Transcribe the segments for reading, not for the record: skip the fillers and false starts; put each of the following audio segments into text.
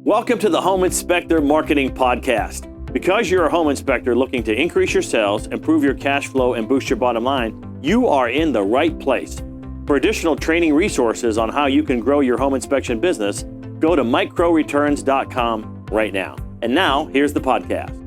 Welcome to the Home Inspector Marketing Podcast. Because you're a home inspector looking to increase your sales, improve your cash flow, and boost your bottom line, you are in the right place. For additional training resources on how you can grow your home inspection business, go to microreturns.com right now. And now, here's the podcast.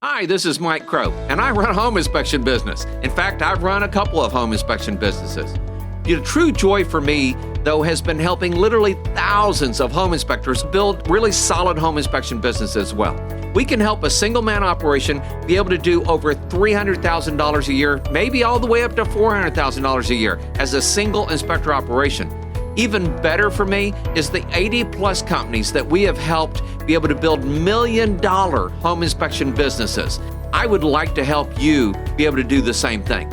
Hi, this is Mike Crow, and I run a home inspection business. In fact, I've run a couple of home inspection businesses. The true joy for me, though, has been helping literally thousands of home inspectors build really solid home inspection businesses as well. We can help a single-man operation be able to do over $300,000 a year, maybe all the way up to $400,000 a year as a single inspector operation. Even better for me is the 80-plus companies that we have helped be able to build million-dollar home inspection businesses. I would like to help you be able to do the same thing.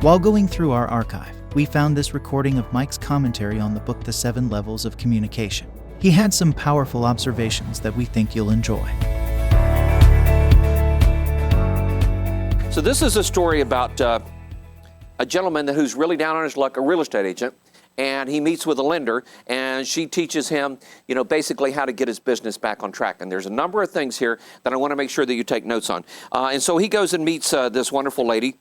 While going through our archive, we found this recording of Mike's commentary on the book, The 7 Levels of Communication. He had some powerful observations that we think you'll enjoy. So this is a story about a gentleman who's really down on his luck, a real estate agent, and he meets with a lender, and she teaches him, basically how to get his business back on track. And there's a number of things here that I want to make sure that you take notes on. And so he goes and meets this wonderful lady.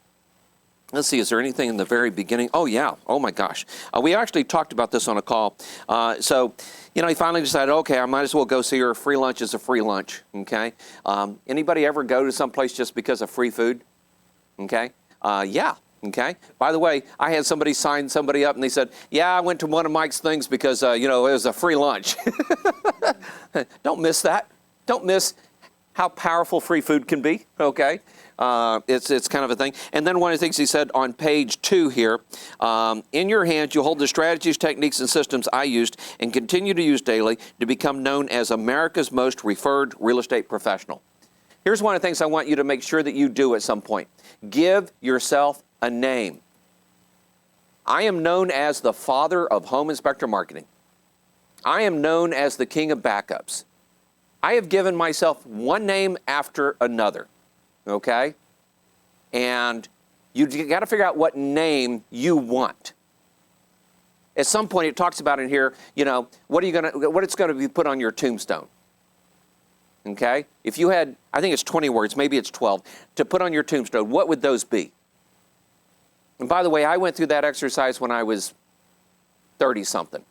Let's see, is there anything in the very beginning? Oh, yeah. Oh, my gosh. We actually talked about this on a call. So he finally decided, okay, I might as well go see her. Free lunch is a free lunch, okay? Anybody ever go to some place just because of free food? Okay? Yeah. Okay. By the way, I had somebody sign somebody up and they said, yeah, I went to one of Mike's things because, it was a free lunch. Don't miss that. Don't miss how powerful free food can be, okay? It's kind of a thing. And then one of the things he said on page 2 here, in your hands you hold the strategies, techniques, and systems I used and continue to use daily to become known as America's most referred real estate professional. Here's one of the things I want you to make sure that you do at some point. Give yourself a name. I am known as the father of home inspector marketing. I am known as the king of backups. I have given myself one name after another, okay? And you got to figure out what name you want. At some point, it talks about in here, what it's going to be put on your tombstone. Okay? If you had, I think it's 20 words, maybe it's 12, to put on your tombstone, what would those be? And by the way, I went through that exercise when I was 30-something.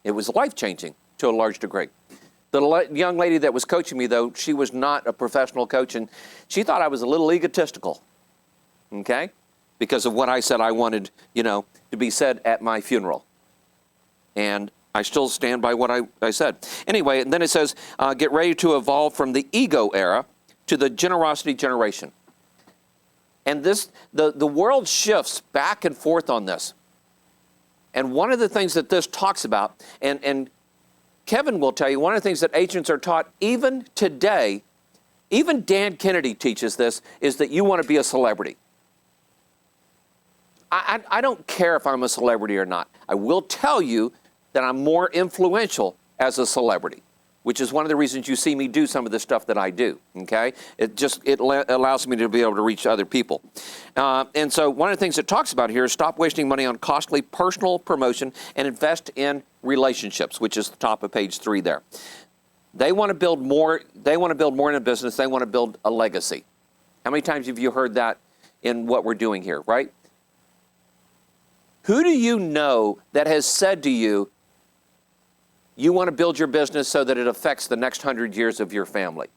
It was life-changing to a large degree. The young lady that was coaching me, though, she was not a professional coach, and she thought I was a little egotistical, okay, because of what I said I wanted, to be said at my funeral. And I still stand by what I said. Anyway, and then it says, get ready to evolve from the ego era to the generosity generation. And the world shifts back and forth on this. And one of the things that this talks about, and Kevin will tell you, one of the things that agents are taught even today, even Dan Kennedy teaches this, is that you want to be a celebrity. I don't care if I'm a celebrity or not. I will tell you that I'm more influential as a celebrity, which is one of the reasons you see me do some of the stuff that I do, okay? It allows me to be able to reach other people. And so one of the things it talks about here is stop wasting money on costly personal promotion and invest in relationships, which is the top of page 3 there. They want to build more in a business. They want to build a legacy. How many times have you heard that in what we're doing here, right? Who do you know that has said to you, you want to build your business so that it affects the next 100 years of your family?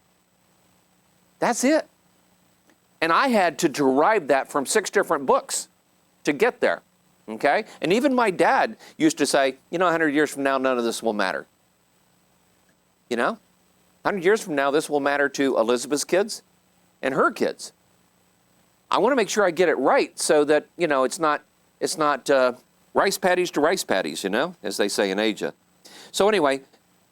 That's it. And I had to derive that from 6 different books to get there, okay? And even my dad used to say, 100 years from now, none of this will matter. 100 years from now, this will matter to Elizabeth's kids and her kids. I want to make sure I get it right so that, it's not rice paddies to rice paddies, as they say in Asia. So anyway,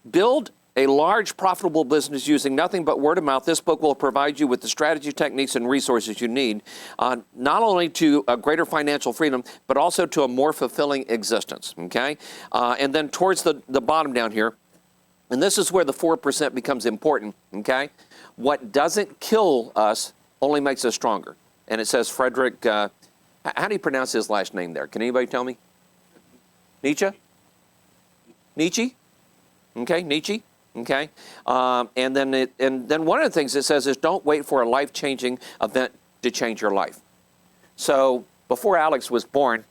build a large, profitable business using nothing but word of mouth. This book will provide you with the strategy, techniques, and resources you need, not only to a greater financial freedom, but also to a more fulfilling existence, okay? And then towards the bottom down here, and this is where the 4% becomes important, okay? What doesn't kill us only makes us stronger. And it says Frederick How do you pronounce his last name there? Can anybody tell me? Nietzsche? Nietzsche? Okay, Nietzsche. Okay, and then one of the things it says is don't wait for a life-changing event to change your life. So before Alex was born,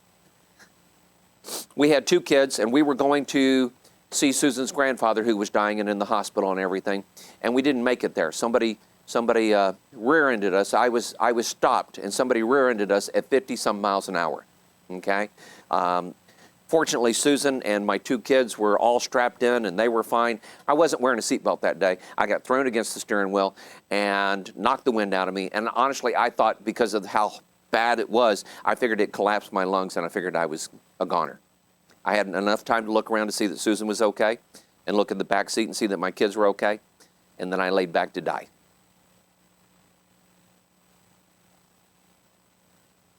we had 2 kids, and we were going to see Susan's grandfather who was dying and in the hospital and everything, and we didn't make it there. Somebody rear-ended us. I was stopped, and somebody rear-ended us at 50-some miles an hour. Okay. Fortunately, Susan and my 2 kids were all strapped in, and they were fine. I wasn't wearing a seatbelt that day. I got thrown against the steering wheel and knocked the wind out of me. And honestly, I thought because of how bad it was, I figured it collapsed my lungs, and I figured I was a goner. I had enough time to look around to see that Susan was okay and look in the back seat and see that my kids were okay, and then I laid back to die.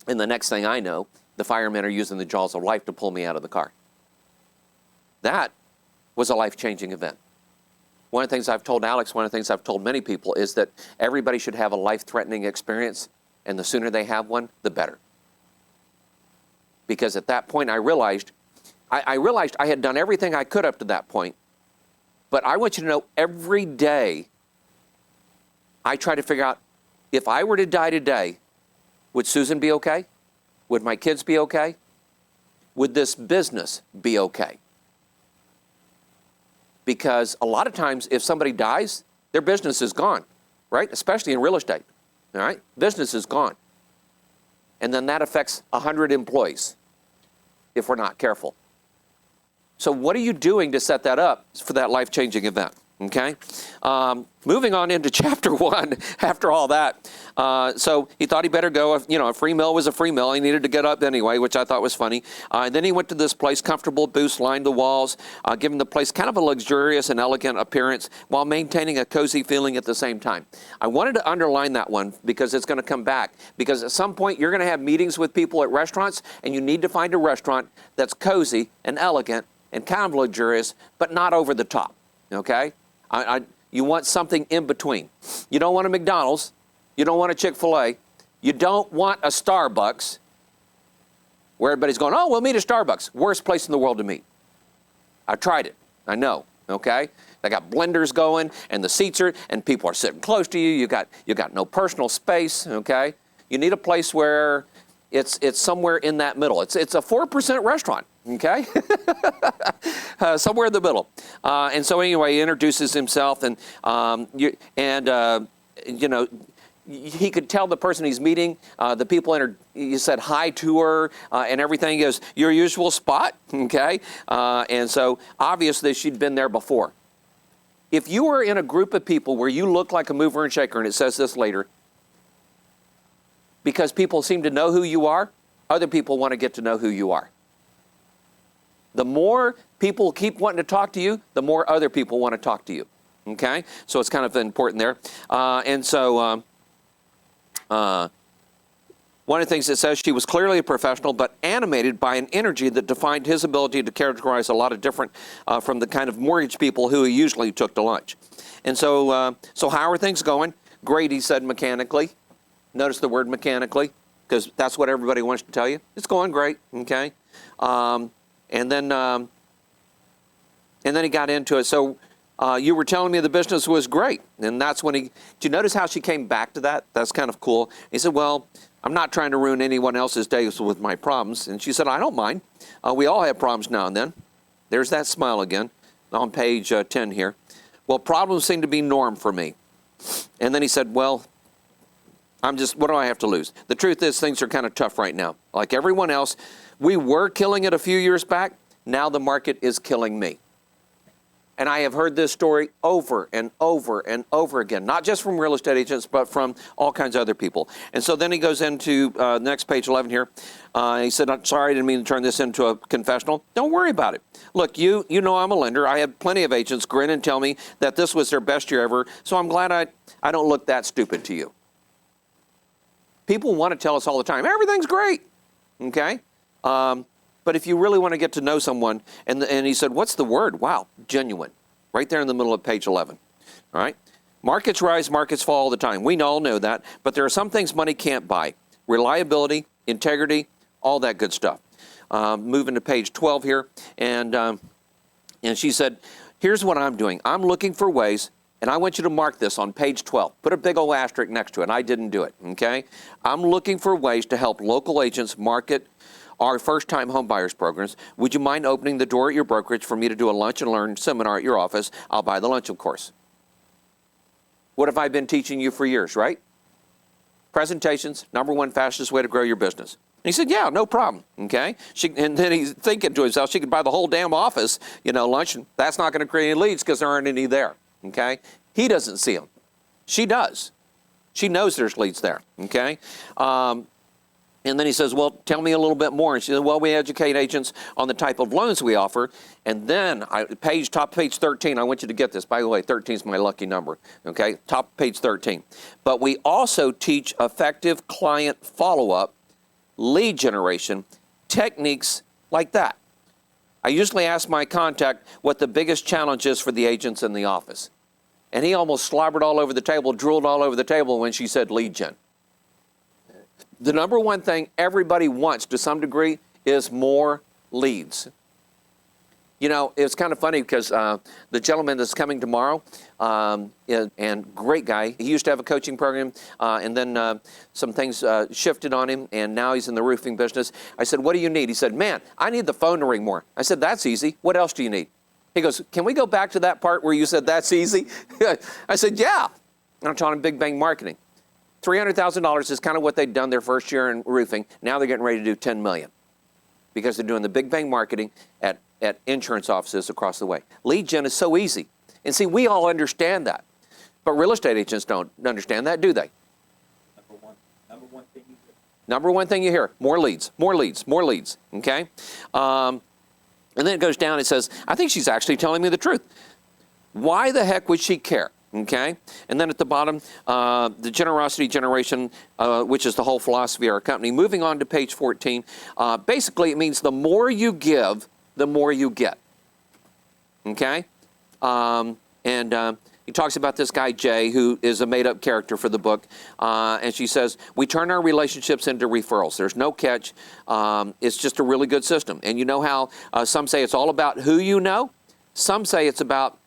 And the next thing I know, the firemen are using the jaws of life to pull me out of the car. That was a life-changing event. One of the things I've told Alex, one of the things I've told many people is that everybody should have a life-threatening experience, and the sooner they have one, the better. Because at that point I realized I had done everything I could up to that point, but I want you to know every day I try to figure out, if I were to die today, would Susan be okay? Would my kids be okay? Would this business be okay? Because a lot of times if somebody dies, their business is gone, right? Especially in real estate, all right? Business is gone. And then that affects 100 employees if we're not careful. So what are you doing to set that up for that life-changing event? Okay, moving on into chapter 1 after all that. So he thought he better go. A free meal was a free meal. He needed to get up anyway, which I thought was funny. And then he went to this place, comfortable booths lined the walls, giving the place kind of a luxurious and elegant appearance while maintaining a cozy feeling at the same time. I wanted to underline that one because it's going to come back. Because at some point you're going to have meetings with people at restaurants, and you need to find a restaurant that's cozy and elegant and kind of luxurious, but not over the top. Okay? You want something in between. You don't want a McDonald's. You don't want a Chick-fil-A. You don't want a Starbucks where everybody's going, oh, we'll meet at Starbucks. Worst place in the world to meet. I tried it. I know. Okay? They got blenders going, and the seats and people are sitting close to you. You got no personal space. Okay? You need a place where it's somewhere in that middle. It's a 4% restaurant. Okay, somewhere in the middle. And so anyway, he introduces himself, and he could tell the person he's meeting. The people he said hi to her and everything. He goes, your usual spot, okay? And so obviously she'd been there before. If you were in a group of people where you look like a mover and shaker, and it says this later, because people seem to know who you are, other people want to get to know who you are. The more people keep wanting to talk to you, the more other people want to talk to you. Okay? So it's kind of important there. One of the things it says, she was clearly a professional, but animated by an energy that defined his ability to characterize a lot of different from the kind of mortgage people who he usually took to lunch. And so how are things going? Great, he said mechanically. Notice the word mechanically, because that's what everybody wants to tell you. It's going great. Okay? And then he got into it. So you were telling me the business was great. And that's when did you notice how she came back to that? That's kind of cool. He said, well, I'm not trying to ruin anyone else's days with my problems. And she said, I don't mind. We all have problems now and then. There's that smile again on page 10 here. Well, problems seem to be norm for me. And then he said, well, what do I have to lose? The truth is things are kind of tough right now. Like everyone else, we were killing it a few years back. Now the market is killing me. And I have heard this story over and over and over again, not just from real estate agents, but from all kinds of other people. And so then he goes into next page 11 here. He said, I'm sorry, I didn't mean to turn this into a confessional. Don't worry about it. Look, you know I'm a lender. I had plenty of agents grin and tell me that this was their best year ever. So I'm glad I don't look that stupid to you. People want to tell us all the time, everything's great. Okay? But if you really want to get to know someone, and he said, what's the word? Wow, genuine. Right there in the middle of page 11. All right? Markets rise, markets fall all the time. We all know that. But there are some things money can't buy. Reliability, integrity, all that good stuff. Moving to page 12 here, and she said, here's what I'm doing. I'm looking for ways, and I want you to mark this on page 12. Put a big old asterisk next to it. I didn't do it, okay? I'm looking for ways to help local agents market our first-time home buyers programs. Would you mind opening the door at your brokerage for me to do a lunch and learn seminar at your office? I'll buy the lunch, of course. What have I been teaching you for years, right? Presentations, number one fastest way to grow your business. And he said, yeah, no problem, okay? And then he's thinking to himself, she could buy the whole damn office, lunch, and that's not going to create any leads because there aren't any there, okay? He doesn't see them. She does. She knows there's leads there, okay? And then he says, well, tell me a little bit more. And she said, well, we educate agents on the type of loans we offer. And then, top page 13, I want you to get this. By the way, 13 is my lucky number, okay? Top page 13. But we also teach effective client follow-up, lead generation, techniques like that. I usually ask my contact what the biggest challenge is for the agents in the office. And he almost slobbered all over the table, drooled all over the table when she said lead gen. The number one thing everybody wants to some degree is more leads. It's kind of funny because the gentleman that's coming tomorrow, and great guy, he used to have a coaching program, and then some things shifted on him, and now he's in the roofing business. I said, what do you need? He said, man, I need the phone to ring more. I said, that's easy. What else do you need? He goes, can we go back to that part where you said that's easy? I said, yeah. And I'm talking big bang marketing. $300,000 is kind of what they'd done their first year in roofing. Now they're getting ready to do $10 million because they're doing the big bang marketing at insurance offices across the way. Lead gen is so easy. And see, we all understand that. But real estate agents don't understand that, do they? Number one thing you hear, more leads, more leads, more leads, okay? And then it goes down, it says, I think she's actually telling me the truth. Why the heck would she care? Okay, and then at the bottom, the generosity generation, which is the whole philosophy of our company. Moving on to page 14, basically it means the more you give, the more you get. Okay, he talks about this guy Jay, who is a made-up character for the book, and she says, we turn our relationships into referrals. There's no catch. It's just a really good system. And you know how some say it's all about who you know? Some say it's about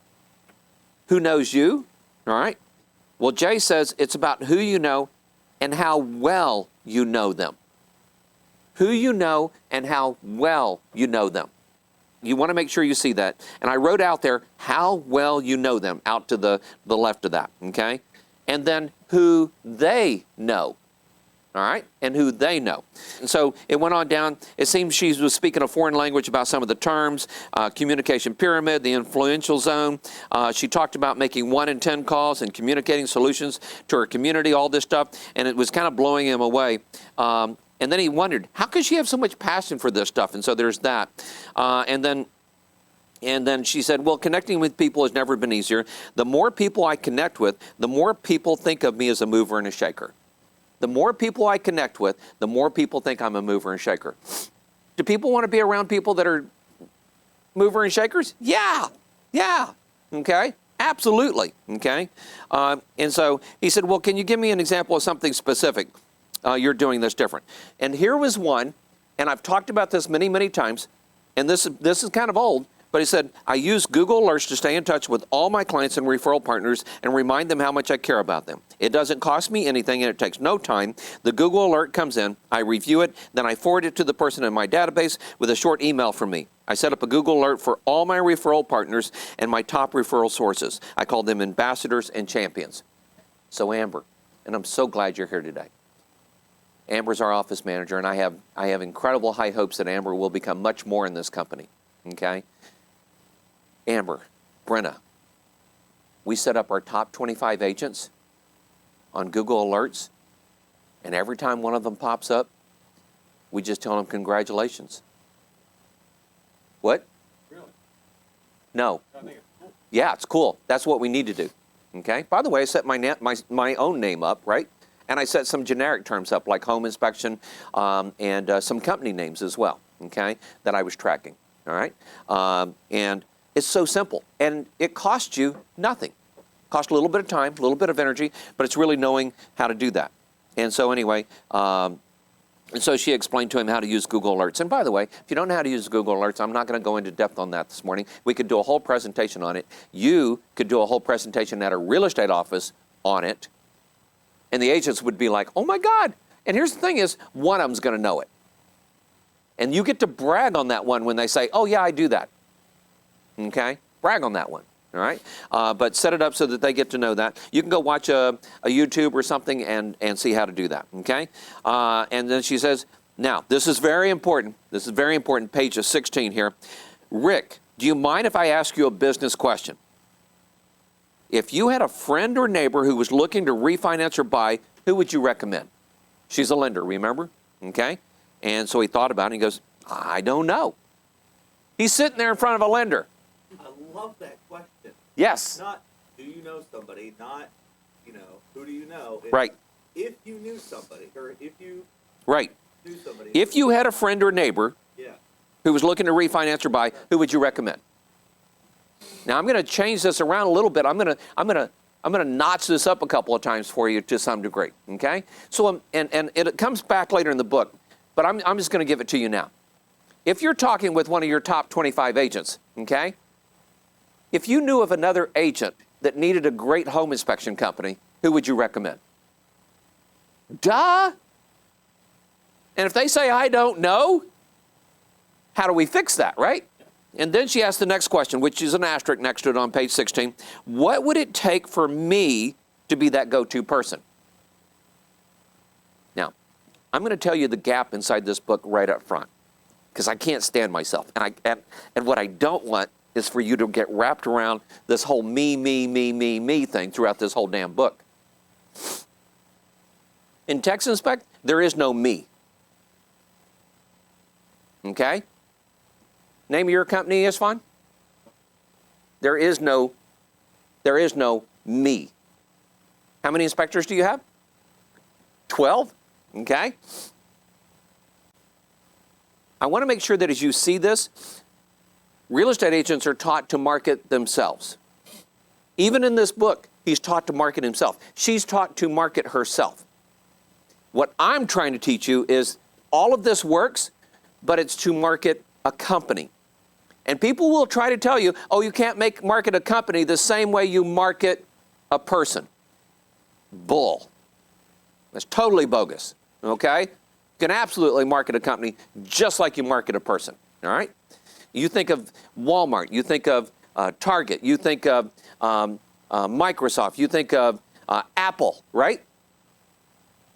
who knows you. All right? Well, Jay says it's about who you know and how well you know them. Who you know and how well you know them. You want to make sure you see that. And I wrote out there how well you know them out to the left of that, okay? And then who they know. All right, and who they know. And so it went on down. It seems she was speaking a foreign language about some of the terms, communication pyramid, the influential zone. She talked about making 1 in 10 calls and communicating solutions to her community, all this stuff, and it was kind of blowing him away. And then he wondered, how could she have so much passion for this stuff? And so there's that. And then she said, well, connecting with people has never been easier. The more people I connect with, the more people think of me as a mover and a shaker. The more people I connect with, the more people think I'm a mover and shaker. Do people want to be around people that are mover and shakers? Yeah, okay, absolutely, okay. And so he said, well, can you give me an example of something specific you're doing this different? And here was one, and I've talked about this many, many times, and this is kind of old, but he said, I use Google Alerts to stay in touch with all my clients and referral partners and remind them how much I care about them. It doesn't cost me anything and it takes no time. The Google Alert comes in, I review it, then I forward it to the person in my database with a short email from me. I set up a Google Alert for all my referral partners and my top referral sources. I call them ambassadors and champions. So Amber, and I'm so glad you're here today. Amber's our office manager, and I have incredible high hopes that Amber will become much more in this company, okay? Amber, Brenna, we set up our top 25 agents on Google Alerts, and every time one of them pops up, we just tell them congratulations. What? Really? No. I think it's cool. Yeah, it's cool. That's what we need to do. Okay? By the way, I set my own name up, right? And I set some generic terms up like home inspection and some company names as well, okay, that I was tracking. All right? And it's so simple. And it costs you nothing. It costs a little bit of time, a little bit of energy, but it's really knowing how to do that. And so anyway, And so she explained to him how to use Google Alerts. And by the way, if you don't know how to use Google Alerts, I'm not going to go into depth on that this morning. We could do a whole presentation on it. You could do a whole presentation at a real estate office on it. And the agents would be like, oh my God. And here's the thing is, one of them's going to know it. And you get to brag on that one when they say, oh yeah, I do that. Okay? Brag on that one. All right? But set it up so that they get to know that. You can go watch a YouTube or something and see how to do that. Okay? And then she says, now, this is very important. This is very important, page 16 here. Rick, do you mind if I ask you a business question? If you had a friend or neighbor who was looking to refinance or buy, who would you recommend? She's a lender, remember? Okay? And so he thought about it and he goes, I don't know. He's sitting there in front of a lender. I love that question. Yes. Not, do you know somebody? Not, who do you know? It's Right. If you knew somebody, or if you Right. knew somebody. If you had a friend or neighbor Yeah. who was looking to refinance or buy, who would you recommend? Now I'm going to change this around a little bit. I'm going to notch this up a couple of times for you to some degree. Okay. So and it comes back later in the book, but I'm just going to give it to you now. If you're talking with one of your top 25 agents, okay, if you knew of another agent that needed a great home inspection company, who would you recommend? Duh. And if they say, I don't know, how do we fix that, right? And then she asked the next question, which is an asterisk next to it on page 16. What would it take for me to be that go-to person? Now, I'm going to tell you the gap inside this book right up front, because I can't stand myself. And what I don't want is for you to get wrapped around this whole me thing throughout this whole damn book. In Text Inspect, there is no me. Okay? Name of your company is fine? There is no me. How many inspectors do you have? 12? Okay? I want to make sure that as you see this, real estate agents are taught to market themselves. Even in this book, he's taught to market himself. She's taught to market herself. What I'm trying to teach you is all of this works, but it's to market a company. And people will try to tell you, oh, you can't market a company the same way you market a person. Bull. That's totally bogus, okay? You can absolutely market a company just like you market a person, all right? You think of Walmart, you think of Target, you think of Microsoft, you think of Apple, right?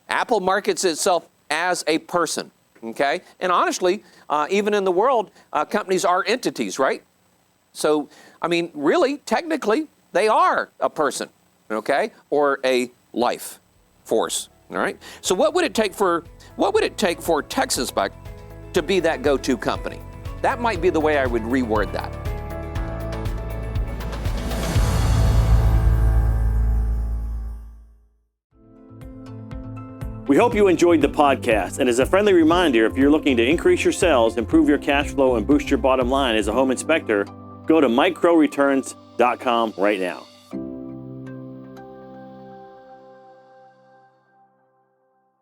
Apple markets itself as a person, okay? And honestly, even in the world, companies are entities, right? So, I mean, really, technically, they are a person, okay? Or a life force, all right? So what would it take for Text Inspect to be that go-to company? That might be the way I would reword that. We hope you enjoyed the podcast, and as a friendly reminder, if you're looking to increase your sales, improve your cash flow, and boost your bottom line as a home inspector, go to microreturns.com right now.